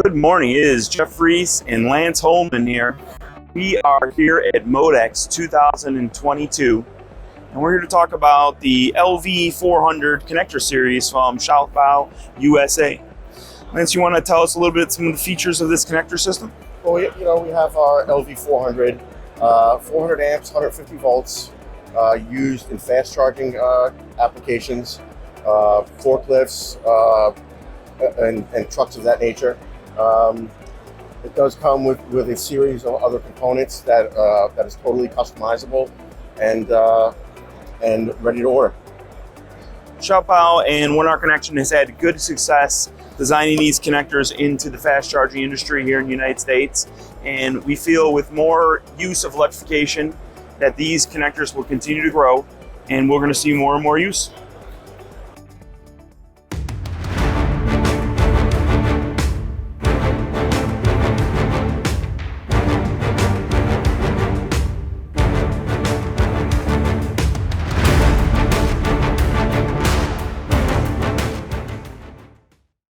Good morning. It is Jeff Reese and Lance Holman here. We are here at Modex 2022, and we're here to talk about the LV400 connector series from Schaltbau, USA. Lance, you want to tell us a little bit some of the features of this connector system? Well, we have our LV400, 400 amps, 150 volts, used in fast charging applications, forklifts, and trucks of that nature. It does come with a series of other components that is totally customizable and ready to order. Schaltbau and Winar Connection has had good success designing these connectors into the fast charging industry here in the United States, and we feel with more use of electrification that these connectors will continue to grow and we're going to see more and more use.